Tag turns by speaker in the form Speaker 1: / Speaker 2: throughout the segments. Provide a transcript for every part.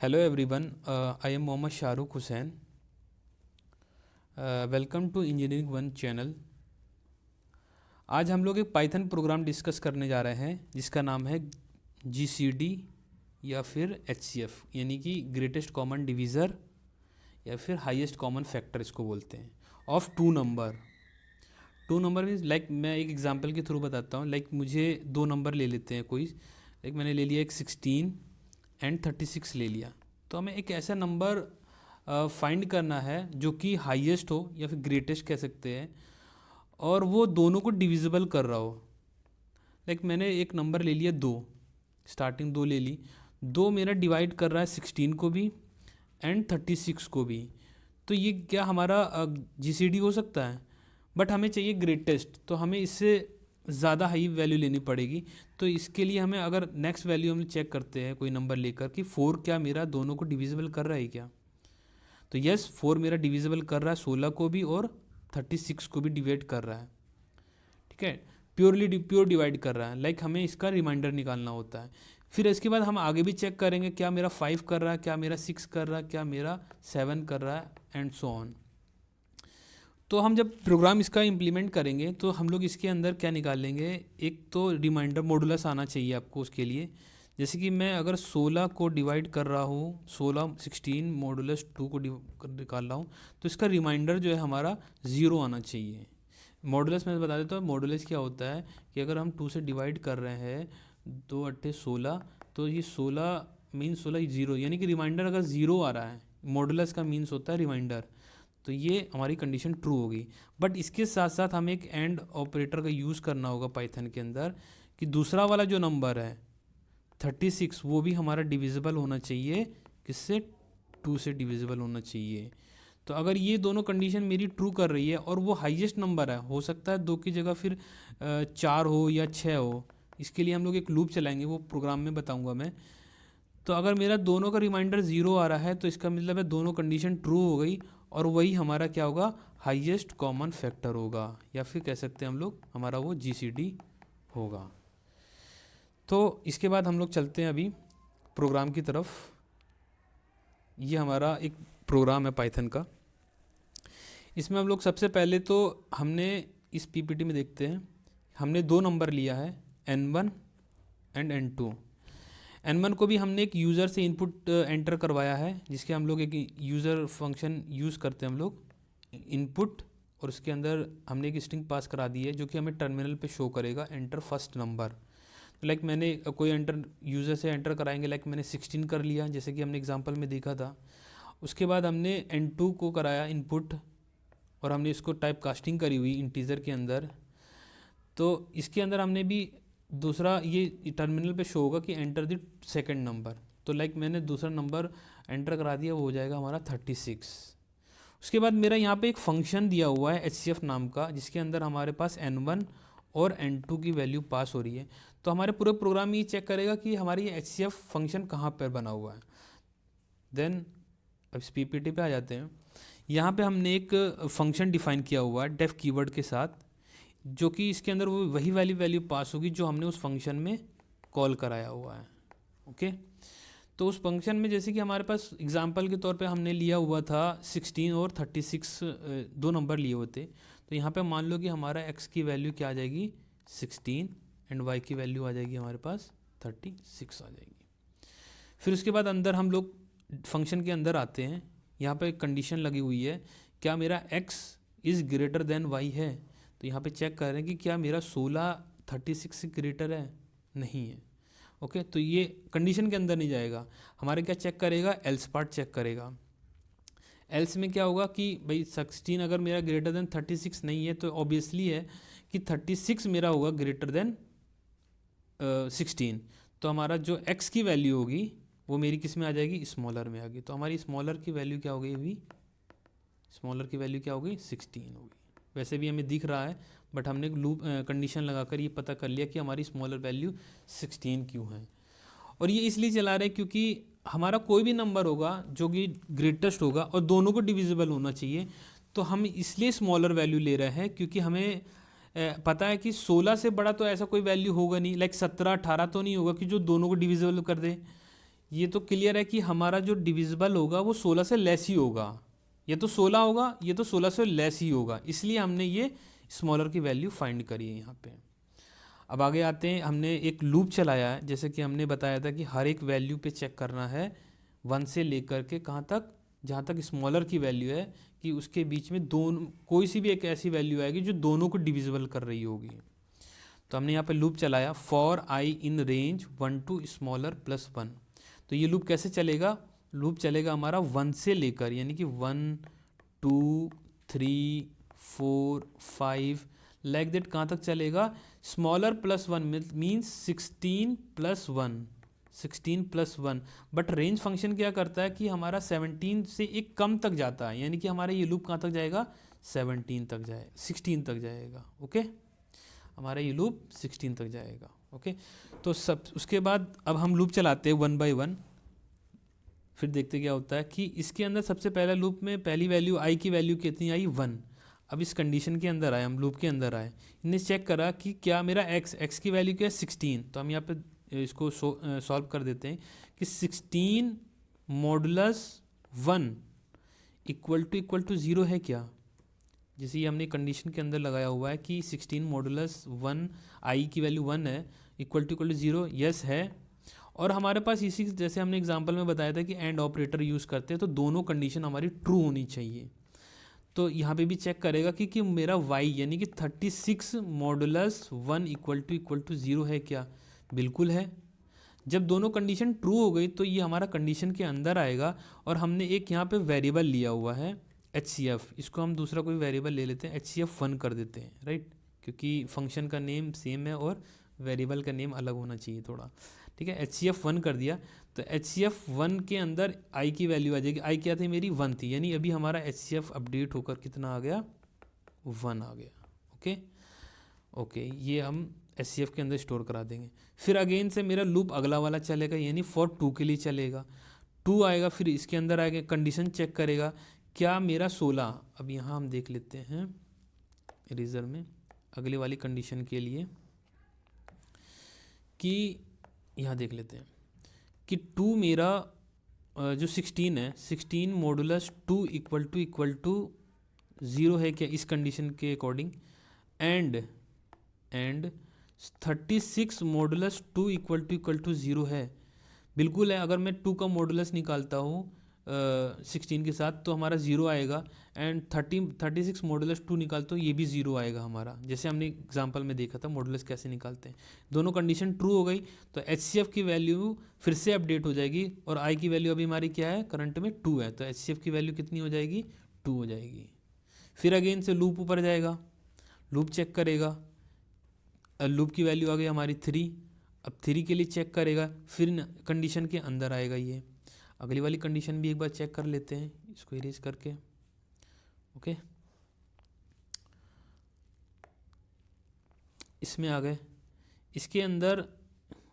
Speaker 1: Hello everyone, I am Mohammad Shahrukh Hussain. Welcome to engineering one channel. आज हम लोग एक पाइथन प्रोग्राम डिस्कस करने जा रहे हैं जिसका नाम है GCD या फिर HCF, यानी कि ग्रेटेस्ट कॉमन डिवीज़र या फिर हाईएस्ट कॉमन फैक्टर इसको बोलते हैं, of two number means like मैं एक एग्जांपल के थ्रू बताता हूँ। लाइक मुझे दो नंबर ले लेते हैं कोई, लाइक मैंने ले लिया एक 16 एंड 36 ले लिया। तो हमें एक ऐसा नंबर फाइंड करना है जो कि हाईएस्ट हो या फिर ग्रेटेस्ट कह सकते हैं, और वो दोनों को डिविजिबल कर रहा हो। लाइक मैंने एक नंबर ले लिया 2, स्टार्टिंग 2 ले ली, 2 मेरा डिवाइड कर रहा है 16 को भी एंड 36 को भी। तो ये क्या हमारा GCD हो सकता है? बट हमें चाहिए ग्रेटेस्ट, तो हमें इससे ज़्यादा हाई वैल्यू लेनी पड़ेगी। तो इसके लिए हमें अगर नेक्स्ट वैल्यू हम चेक करते हैं कोई नंबर लेकर कि 4 क्या मेरा दोनों को डिविजिबल कर रहा है क्या। तो यस, 4 मेरा डिविजिबल कर रहा है 16 को भी और 36 को भी डिवाइड कर रहा है। ठीक है, प्योर डिवाइड कर रहा है। लाइक हमें इसका रिमाइंडर निकालना होता है। फिर इसके बाद हम आगे भी चेक करेंगे क्या मेरा 5 कर रहा है, क्या मेरा 6 कर रहा है, क्या मेरा 7 कर रहा है एंड सो ऑन। तो हम जब प्रोग्राम इसका इम्प्लीमेंट करेंगे तो हम लोग इसके अंदर क्या निकालेंगे, एक तो रिमाइंडर मॉडुलस आना चाहिए आपको उसके लिए। जैसे कि मैं अगर 16 को डिवाइड कर रहा हूँ, 16 मॉडुलस 2 को निकाल रहा हूँ, तो इसका रिमाइंडर जो है हमारा 0 आना चाहिए। मॉडुलस मैं बता देता हूँ, मॉडुलस क्या होता है कि अगर हम 2 से डिवाइड कर रहे हैं 2 अट्ठे 16, तो ये 16 मीन्स 16 0, यानी कि रिमाइंडर अगर 0 आ रहा है, मॉडुलस का मीन्स होता है रिमाइंडर, तो ये हमारी कंडीशन ट्रू होगी। बट इसके साथ साथ हमें एक एंड ऑपरेटर का यूज़ करना होगा पाइथन के अंदर, कि दूसरा वाला जो नंबर है 36 वो भी हमारा डिविजिबल होना चाहिए, किससे? 2 से डिविजिबल होना चाहिए। तो अगर ये दोनों कंडीशन मेरी ट्रू कर रही है और वो हाईएस्ट नंबर है, हो सकता है 2 की जगह फिर 4 हो या 6 हो, इसके लिए हम लोग एक लूप चलाएंगे, वो प्रोग्राम में बताऊंगा मैं। तो अगर मेरा दोनों का रिमाइंडर 0 आ रहा है तो इसका मतलब है दोनों कंडीशन ट्रू हो गई, और वही हमारा क्या होगा, हाईएस्ट कॉमन फैक्टर होगा, या फिर कह सकते हैं हम लोग हमारा वो GCD होगा। तो इसके बाद हम लोग चलते हैं अभी प्रोग्राम की तरफ। ये हमारा एक प्रोग्राम है पाइथन का। इसमें हम लोग सबसे पहले तो हमने इस PPT में देखते हैं, हमने 2 नंबर लिया है, N1 एंड N2। N1 को भी हमने एक यूज़र से इनपुट एंटर करवाया है, जिसके हम लोग एक यूज़र फंक्शन यूज़ करते हैं हम लोग, इनपुट, और उसके अंदर हमने एक स्ट्रिंग पास करा दी है जो कि हमें टर्मिनल पे शो करेगा एंटर फर्स्ट नंबर। तो लाइक मैंने कोई एंटर यूज़र से एंटर कराएंगे, लाइक मैंने 16 कर लिया जैसे कि हमने एग्जांपल में देखा था। उसके बाद हमने N2 को कराया इनपुट, और हमने इसको टाइप कास्टिंग करी हुई इंटीजर के अंदर। तो इसके अंदर हमने भी दूसरा, ये टर्मिनल पे शो होगा कि एंटर द सेकंड नंबर। तो लाइक मैंने दूसरा नंबर एंटर करा दिया, वो हो जाएगा हमारा 36। उसके बाद मेरा यहाँ पे एक फंक्शन दिया हुआ है HCF नाम का, जिसके अंदर हमारे पास N1 और N2 की वैल्यू पास हो रही है। तो हमारे पूरे प्रोग्राम में ये चेक करेगा कि हमारी ये HCF फंक्शन कहाँ पर बना हुआ है। देन अब इस PPT पे आ जाते हैं। यहाँ पे हमने एक फंक्शन डिफाइन किया हुआ है डेफ कीवर्ड के साथ, जो कि इसके अंदर वो वही वैल्यू पास होगी जो हमने उस फंक्शन में कॉल कराया हुआ है। ओके, तो उस फंक्शन में जैसे कि हमारे पास एग्जांपल के तौर पे हमने लिया हुआ था 16 और 36, 2 नंबर लिए होते। तो यहाँ पे मान लो कि हमारा x की वैल्यू क्या आ जाएगी, 16, एंड y की वैल्यू आ जाएगी हमारे पास 36 आ जाएगी। फिर उसके बाद अंदर हम लोग फंक्शन के अंदर आते हैं। यहाँ पे एक कंडीशन लगी हुई है, क्या मेरा x is greater than y है। तो यहाँ पे चेक कर रहे हैं कि क्या मेरा 16 36 से ग्रेटर है, नहीं है। ओके, तो ये कंडीशन के अंदर नहीं जाएगा, हमारे क्या चेक करेगा, एल्स पार्ट चेक करेगा। एल्स में क्या होगा कि भाई 16 अगर मेरा ग्रेटर देन 36 नहीं है, तो ऑब्वियसली है कि 36 मेरा होगा ग्रेटर देन 16। तो हमारा जो x की वैल्यू होगी वो मेरी किस में आ जाएगी, स्मॉलर में आ गई। तो हमारी स्मॉलर की वैल्यू क्या हो गई, अभी स्मॉलर की वैल्यू क्या हो गई, 16 होगी। वैसे भी हमें दिख रहा है, बट हमने लूप कंडीशन लगाकर ये पता कर लिया कि हमारी स्मॉलर वैल्यू 16 क्यों है। और ये इसलिए चला रहे क्योंकि हमारा कोई भी नंबर होगा जो कि ग्रेटेस्ट होगा और दोनों को डिविजिबल होना चाहिए, तो हम इसलिए स्मॉलर वैल्यू ले रहे हैं क्योंकि हमें पता है कि 16 से बड़ा तो ऐसा कोई वैल्यू होगा नहीं, लाइक 17 18 तो नहीं होगा कि जो दोनों को डिविजिबल कर दे। ये तो क्लियर है कि हमारा जो डिविजिबल होगा वो 16 से लेस ही होगा, ये तो 16 होगा, ये तो 16 से लेस ही होगा, इसलिए हमने ये स्मॉलर की वैल्यू फाइंड करी है यहाँ पे। अब आगे आते हैं, हमने एक लूप चलाया है, जैसे कि हमने बताया था कि हर एक वैल्यू पे चेक करना है 1 से लेकर के कहाँ तक, जहाँ तक स्मॉलर की वैल्यू है कि उसके बीच में दोनों कोई सी भी एक ऐसी वैल्यू आएगी जो दोनों को डिविजिबल कर रही होगी। तो हमने यहाँ पे लूप चलाया for I in range 1 to smaller plus 1। तो ये लूप कैसे चलेगा, लूप चलेगा हमारा 1 से लेकर, यानी कि 1 2 3 4 5 लाइक दैट कहाँ तक चलेगा, smaller plus 1 means 16 plus 1, 16 plus 1। But range function क्या करता है कि हमारा 17 से एक कम तक जाता है, यानी कि हमारा ये लूप कहाँ तक जाएगा, 17 तक जाए 16 तक जाएगा। ओके, हमारा ये लूप 16 तक जाएगा। ओके, तो सब उसके बाद अब हम लूप चलाते हैं 1 बाई 1, फिर देखते क्या होता है कि इसके अंदर सबसे पहला लूप में पहली वैल्यू आई की वैल्यू कितनी आई, 1। अब इस कंडीशन के अंदर आए, हम लूप के अंदर आए, इन्हें चेक करा कि क्या मेरा एक्स की वैल्यू क्या है 16। तो हम यहाँ पे इसको सॉल्व कर देते हैं कि 16 मॉडुलस 1 इक्वल टू 0 है क्या, जैसे ये हमने कंडीशन के अंदर लगाया हुआ है कि 16 मॉडुलस 1 आई की वैल्यू 1 है इक्वल टू 0, यस है। और हमारे पास इसी जैसे हमने एग्जांपल में बताया था कि एंड ऑपरेटर यूज़ करते हैं, तो दोनों कंडीशन हमारी ट्रू होनी चाहिए। तो यहाँ पे भी चेक करेगा कि मेरा y यानी कि 36 मॉडुलस 1 इक्वल टू 0 है क्या, बिल्कुल है। जब दोनों कंडीशन ट्रू हो गई तो ये हमारा कंडीशन के अंदर आएगा, और हमने एक यहाँ पे वेरिएबल लिया हुआ है HCF, इसको हम दूसरा कोई वेरिएबल ले लेते हैं, HCF 1 कर देते हैं, राइट, क्योंकि फंक्शन का नेम सेम है और वेरिएबल का नेम अलग होना चाहिए थोड़ा, ठीक है। HCF 1 कर दिया, तो HCF 1 के अंदर आई की वैल्यू आ जाएगी, आई क्या थी मेरी 1 थी, यानी अभी हमारा HCF अपडेट होकर कितना आ गया, 1 आ गया। ओके ओके, ये हम HCF के अंदर स्टोर करा देंगे। फिर अगेन से मेरा लूप अगला वाला चलेगा, यानी फॉर 2 के लिए चलेगा, 2 आएगा, फिर इसके अंदर आएगा, कंडीशन चेक करेगा क्या मेरा 16। अब यहाँ हम देख लेते हैं इरेजर में अगले वाली कंडीशन के लिए कि यहाँ देख लेते हैं कि 2 मेरा जो 16 है, 16 मॉडुलस 2 इक्वल टू 0 है क्या इस कंडीशन के according, and 36 modulus 2 equal to 0 है, बिल्कुल है। अगर मैं 2 का मॉडुलस निकालता हूँ 16 के साथ तो हमारा 0 आएगा, एंड 36 मॉडुलस 2 निकालते हो ये भी 0 आएगा हमारा, जैसे हमने एग्जांपल में देखा था मॉडुलस कैसे निकालते हैं। दोनों कंडीशन ट्रू हो गई तो HCF की वैल्यू फिर से अपडेट हो जाएगी, और आई की वैल्यू अभी हमारी क्या है, करंट में 2 है, तो HCF की वैल्यू कितनी हो जाएगी, 2 हो जाएगी। फिर अगेन से लूप ऊपर जाएगा, लूप चेक करेगा, लूप की वैल्यू आ गई हमारी 3, अब 3 के लिए चेक करेगा, फिर कंडीशन के अंदर आएगा ये। अगली वाली कंडीशन भी एक बार चेक कर लेते हैं, इसको इरेज करके। ओके, इसमें आ गए, इसके अंदर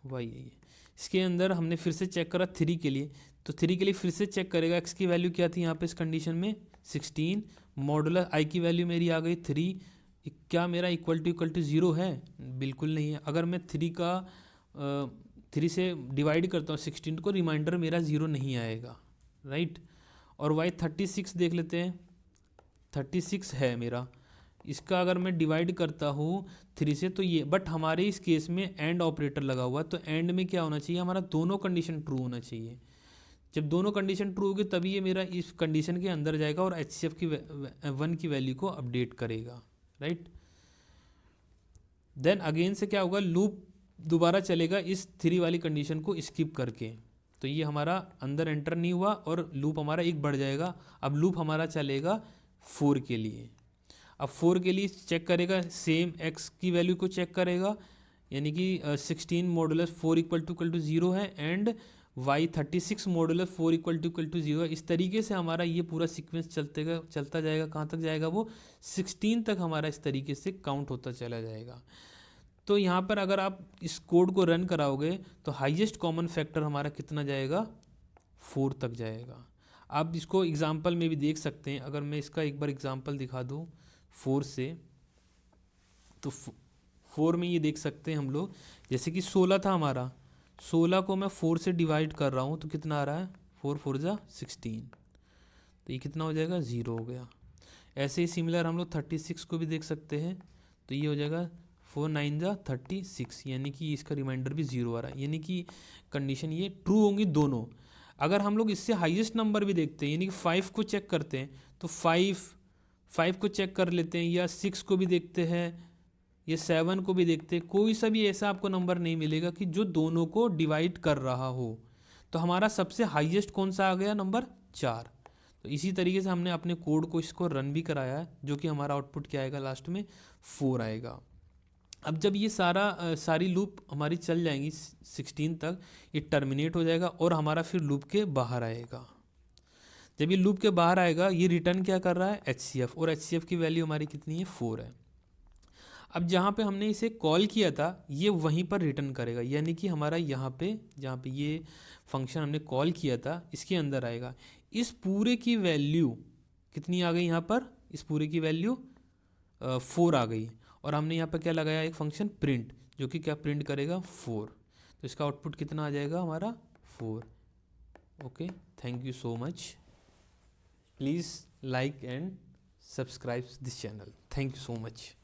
Speaker 1: वही है, इसके अंदर हमने फिर से चेक करा 3 के लिए, तो 3 के लिए फिर से चेक करेगा x की वैल्यू क्या थी यहाँ पे इस कंडीशन में 16, मॉडुलस i की वैल्यू मेरी आ गई 3, क्या मेरा इक्वल टू 0 है, बिल्कुल नहीं है। अगर मैं 3 से डिवाइड करता हूँ 16 को, रिमाइंडर मेरा 0 नहीं आएगा, राइट। और y 36 देख लेते हैं, 36 है मेरा, इसका अगर मैं डिवाइड करता हूँ 3 से तो ये, बट हमारे इस केस में एंड ऑपरेटर लगा हुआ है, तो एंड में क्या होना चाहिए, हमारा दोनों कंडीशन ट्रू होना चाहिए। जब दोनों कंडीशन ट्रू होगी तभी ये मेरा इस कंडीशन के अंदर जाएगा और HCF की 1 की वैल्यू को अपडेट करेगा, राइट। देन अगेन से क्या होगा, लूप दोबारा चलेगा इस 3 वाली कंडीशन को स्किप करके, तो ये हमारा अंदर एंटर नहीं हुआ और लूप हमारा एक बढ़ जाएगा। अब लूप हमारा चलेगा 4 के लिए, अब 4 के लिए चेक करेगा, सेम x की वैल्यू को चेक करेगा, यानी कि 16 मॉडुलस 4 इक्वल टू 0 है, and y 36 modulus 4 equal to 0 है। इस तरीके से हमारा ये पूरा सीक्वेंस चलता जाएगा, कहाँ तक जाएगा वो 16 तक हमारा इस तरीके से काउंट होता चला जाएगा। तो यहाँ पर अगर आप इस कोड को रन कराओगे तो हाईएस्ट कॉमन फैक्टर हमारा कितना जाएगा, 4 तक जाएगा। आप इसको एग्जाम्पल में भी देख सकते हैं, अगर मैं इसका एक बार एग्जाम्पल दिखा दूँ 4 से, तो 4 में ये देख सकते हैं हम लोग, जैसे कि 16 था हमारा, 16 को मैं 4 से डिवाइड कर रहा हूँ तो कितना आ रहा है, 4 4 जा 16, तो ये कितना हो जाएगा, 0 हो गया। ऐसे ही सिमिलर हम लोग 36 को भी देख सकते हैं, तो ये हो जाएगा 4 9 जा 36, यानी कि इसका रिमाइंडर भी 0 आ रहा है, यानी कि कंडीशन ये ट्रू होंगी दोनों। अगर हम लोग इससे हाईएस्ट नंबर भी देखते हैं, यानी कि 5 को चेक करते हैं, तो 5 को चेक कर लेते हैं, या 6 को भी देखते हैं, या 7 को भी देखते हैं, कोई सा भी ऐसा आपको नंबर नहीं मिलेगा कि जो दोनों को डिवाइड कर रहा हो। तो हमारा सबसे हाईएस्ट कौन सा आ गया, नंबर 4। तो इसी तरीके से हमने अपने कोड को इसको रन भी कराया है, जो कि हमारा आउटपुट क्या आएगा, लास्ट में 4 आएगा। अब जब ये सारी लूप हमारी चल जाएंगी 16 तक, ये टर्मिनेट हो जाएगा और हमारा फिर लूप के बाहर आएगा। जब ये लूप के बाहर आएगा, ये रिटर्न क्या कर रहा है, HCF, और HCF की वैल्यू हमारी कितनी है, 4 है। अब जहाँ पे हमने इसे कॉल किया था, ये वहीं पर रिटर्न करेगा, यानी कि हमारा यहाँ पे जहाँ पे ये फंक्शन हमने कॉल किया था, इसके अंदर आएगा। इस पूरे की वैल्यू कितनी आ गई यहाँ पर, इस पूरे की वैल्यू 4 आ गई, और हमने यहाँ पर क्या लगाया, एक फंक्शन प्रिंट, जो कि क्या प्रिंट करेगा, 4। तो इसका आउटपुट कितना आ जाएगा हमारा, 4। Okay, thank you so much. Please like and subscribe this channel. Thank you so much.